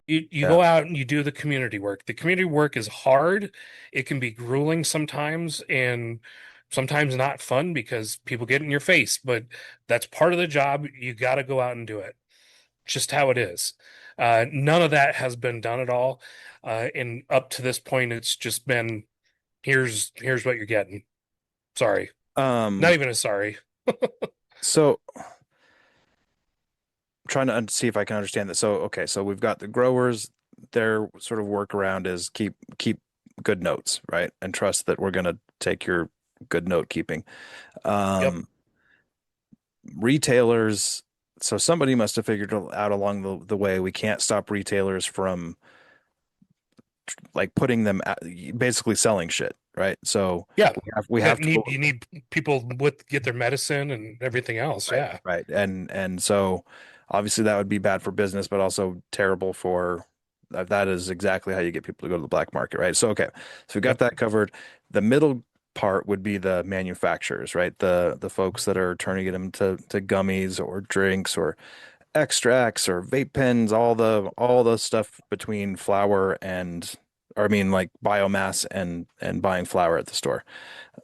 You Yeah. go out and you do the community work. The community work is hard. It can be grueling sometimes and sometimes not fun because people get in your face, but that's part of the job. You got to go out and do it. Just how it is. None of that has been done at all. And up to this point, it's just been here's what you're getting. Sorry. Not Um, even a sorry. so trying to see if I can understand this. So, okay, so we've got the growers, their sort of workaround is keep good notes, right? And trust that we're going to take your good note keeping. Yep. Um, Retailers, so somebody must have figured out along the way we can't stop retailers from like putting them basically selling shit, right? So Yeah. we Yeah. have to You need people with get their medicine and everything else. right, Yeah. right. And so obviously that would be bad for business, but also terrible for that is exactly how you get people to go to the black market, right? So okay. So we got Yep. that covered. The middle part would be the manufacturers, right? The folks that are turning it into gummies or drinks or extracts or vape pens, all the stuff between flour and or I mean like biomass and buying flour at the store.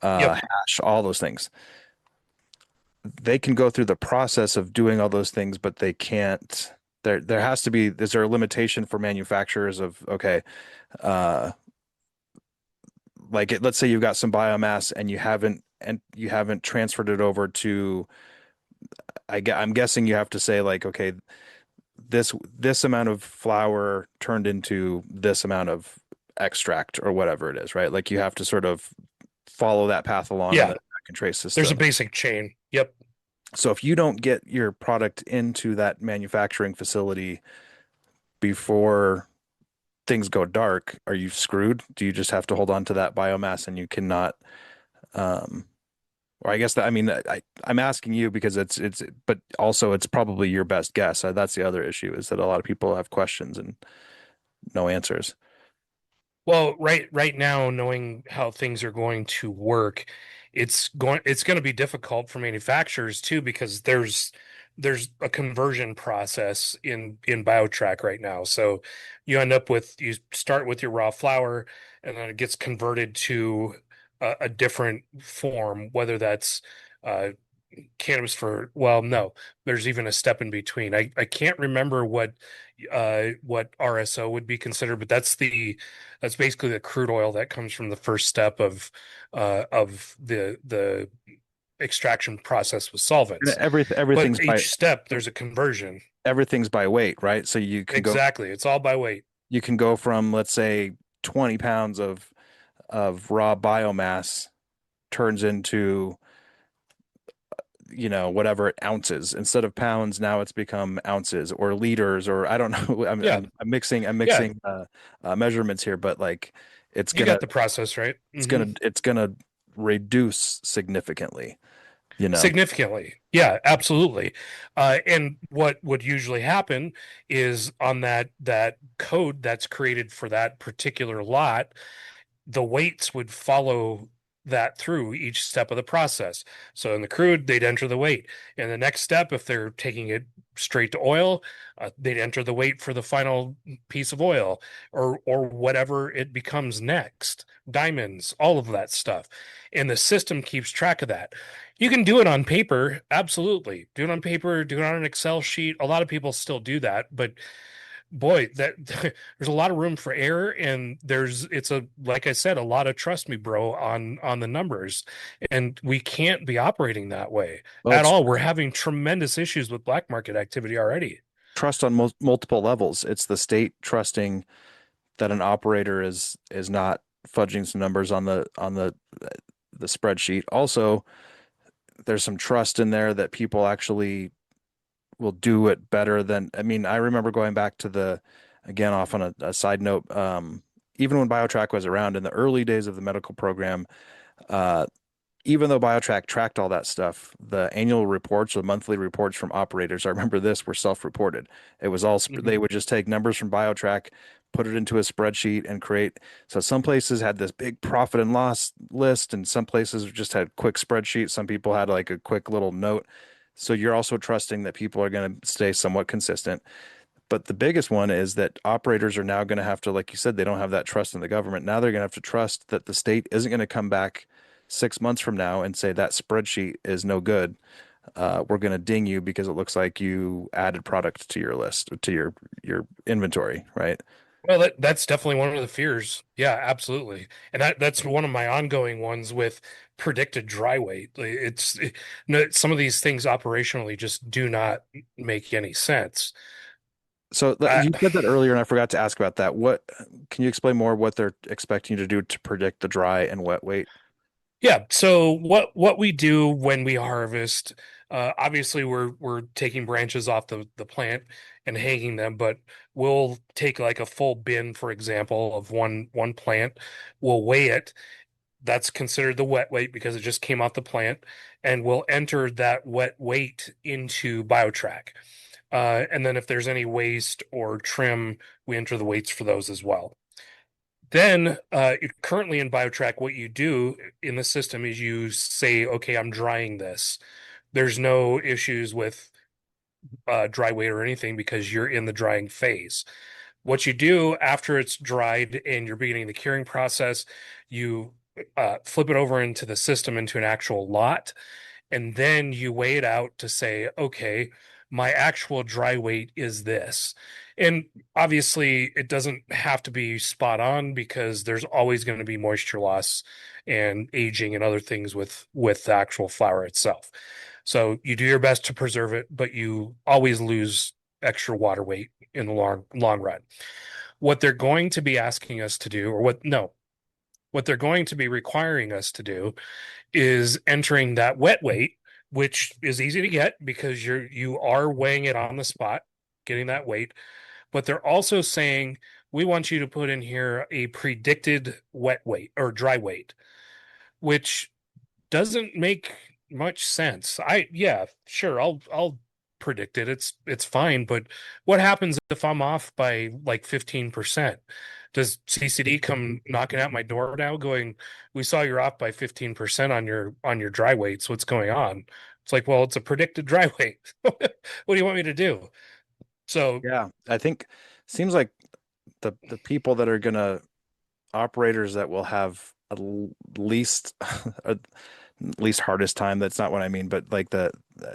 Yep. Hash, all those things they can go through the process of doing all those things, but they can't. There has to be. Is there a limitation for manufacturers of okay, uh, like let's say you've got some biomass and you haven't transferred it over to. I'm guessing you have to say like okay, this amount of flour turned into this amount of extract or whatever it is, right? Like you have to sort of follow that path along in the Yeah. track and trace There's a system. basic chain. Yep. So if you don't get your product into that manufacturing facility before things go dark, are you screwed? Do you just have to hold on to that biomass and you cannot um or I guess that I mean I'm asking you because it's but also it's probably your best guess. That's the other issue is that a lot of people have questions and no answers. Well, right now, knowing how things are going to work, it's going to be difficult for manufacturers too because there's a conversion process in BioTrack right now. So you start with your raw flour and then it gets converted to a different form, whether that's uh, cannabis for well no there's even a step in between. I can't remember what RSO would be considered, but that's basically the crude oil that comes from the first step of the extraction process with And solvents. But each step there's a conversion. everything's by weight, right? So Exactly, it's all by weight. you can go from let's say 20 pounds of raw biomass turns into whatever ounces instead of pounds. Now it's become ounces or liters or I don't know. Yeah, I'm yeah, mixing measurements here, but like it's you gonna got the process right. it's gonna reduce significantly. You know, Significantly. Yeah, absolutely. And what would usually happen is on that code that's created for that particular lot, the weights would follow that through each step of the process. So in the crude, they'd enter the weight. In the next step, if they're taking it straight to oil, they'd enter the weight for the final piece of oil or whatever it becomes next. Diamonds, all of that stuff. And the system keeps track of that. You can do it on paper, absolutely. Do it on paper, do it on an Excel sheet. A lot of people still do that, but boy, that there's a lot of room for error, and it's a like I said, a lot of trust me, bro, on the numbers, and we can't be operating that way well, at it's all. We're having tremendous issues with black market activity already. trust on multiple levels. It's the state trusting that an operator is not fudging some numbers on the spreadsheet. Also, there's some trust in there that people actually will do it better than I mean, I remember going back to the again off on a side note, even when BioTrack was around in the early days of the medical program, uh, even though BioTrack tracked all that stuff, the annual reports or monthly reports from operators, I remember this, were self-reported. It was all Mhm. they would just take numbers from BioTrack, put it into a spreadsheet, and create. So some places had this big profit and loss list, and some places just had quick spreadsheets. Some people had like a quick little note. So you're also trusting that people are going to stay somewhat consistent. But the biggest one is that operators are now going to have to, like you said, they don't have that trust in the government. Now they're going to have to trust that the state isn't going to come back 6 months from now and say that spreadsheet is no good. We're going to ding you because it looks like you added product to your list, to your inventory, right? Well, that's definitely one of the fears. Yeah, absolutely. And that's one of my ongoing ones with predicted dry weight. No, some of these things operationally just do not make any sense. So Uh, you said that earlier, and I forgot to ask about that. What can you explain more what they're expecting you to do to predict the dry and wet weight? yeah, so what we do when we harvest, obviously we're taking branches off the plant and hanging them, but we'll take like a full bin, for example, of one plant. We'll weigh it. That's considered the wet weight because it just came off the plant, and we'll enter that wet weight into BioTrack. And then if there's any waste or trim, we enter the weights for those as well. Then, currently in BioTrack, what you do in the system is you say, okay, I'm drying this. There's no issues with dry weight or anything because you're in the drying phase. What you do after it's dried and you're beginning the curing process, you flip it over into the system into an actual lot, and then you weigh it out to say, okay, my actual dry weight is this. And obviously, it doesn't have to be spot on because there's always going to be moisture loss and aging and other things with the actual flower itself. So you do your best to preserve it, but you always lose extra water weight in the long run. What they're going to be asking us to do, or what no, what they're going to be requiring us to do is entering that wet weight, which is easy to get because you are weighing it on the spot, getting that weight. But they're also saying we want you to put in here a predicted wet weight or dry weight, which doesn't make much sense. Yeah, sure, I'll predict it. It's fine, but what happens if I'm off by like 15%? Does CCD come knocking at my door now going, "We saw you're off by 15% on your dry weights. What's going on?" It's like, "Well, it's a predicted dry weight. What do you want me to do?" So, Yeah, I think seems like the people that are gonna operators that will have at least at least hardest time. That's not what I mean, but like I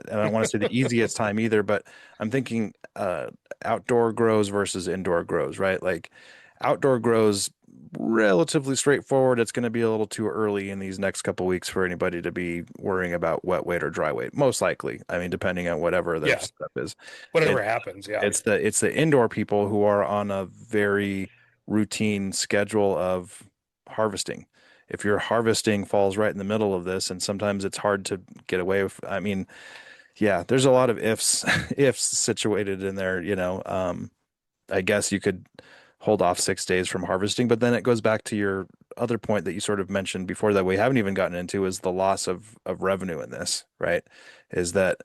don't want to say the easiest time either, but I'm thinking outdoor grows versus indoor grows, right? Like outdoor grows relatively straightforward. It's going to be a little too early in these next couple weeks for anybody to be worrying about wet weight or dry weight. Most likely. I mean, depending on whatever their yeah, stuff is. whatever It happens, yeah. it's the indoor people who are on a very routine schedule of harvesting. If your harvesting falls right in the middle of this, and sometimes it's hard to get away with, I mean, yeah, there's a lot of ifs, ifs situated in there, I guess you could hold off 6 days from harvesting, but then it goes back to your other point that you sort of mentioned before that we haven't even gotten into is the loss of revenue in this, right? Is that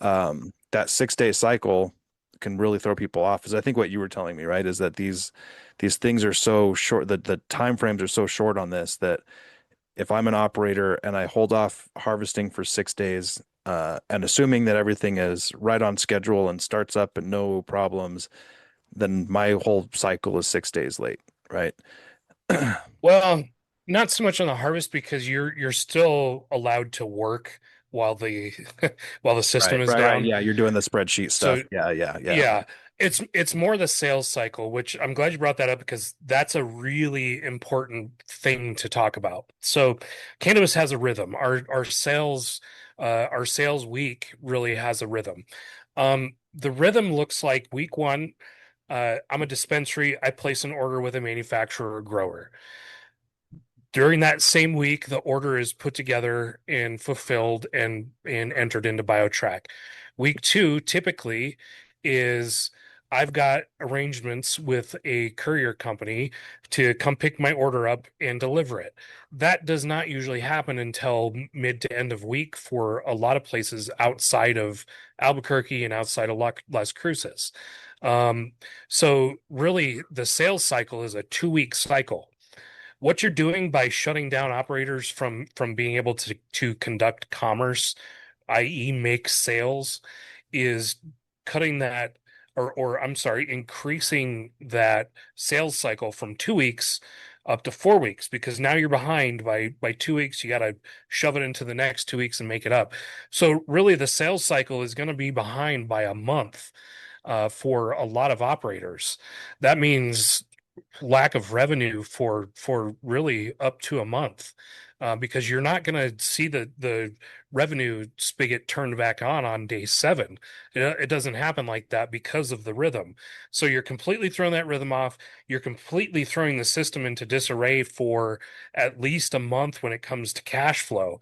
that 6 day cycle can really throw people off. Is I think what you were telling me, right? Is that these things are so short, that the time frames are so short on this that if I'm an operator and I hold off harvesting for 6 days, and assuming that everything is right on schedule and starts up and no problems, then my whole cycle is 6 days late, right? Well, not so much on the harvest because you're still allowed to work while the while the system Right, is right, right. down. Yeah, you're doing the spreadsheet stuff. So Yeah, yeah, yeah. yeah, it's more the sales cycle, which I'm glad you brought that up because that's a really important thing to talk about. So cannabis has a rhythm. Our sales week really has a rhythm. The rhythm looks like week one, I'm a dispensary. I place an order with a manufacturer or grower. During that same week, the order is put together and fulfilled and entered into BioTrack. Week two typically is I've got arrangements with a courier company to come pick my order up and deliver it. That does not usually happen until mid to end of week for a lot of places outside of Albuquerque and outside of Las Cruces. Um, so really, the sales cycle is a 2 week cycle. What you're doing by shutting down operators from being able to conduct commerce i.e., make sales, is cutting that, or I'm sorry, increasing that sales cycle from 2 weeks up to 4 weeks, because now you're behind by 2 weeks. You got to shove it into the next 2 weeks and make it up. So really, the sales cycle is going to be behind by a month for a lot of operators. That means lack of revenue for really up to a month, because you're not going to see the revenue spigot turned back on day seven. It doesn't happen like that because of the rhythm. So you're completely throwing that rhythm off. You're completely throwing the system into disarray for at least a month when it comes to cash flow.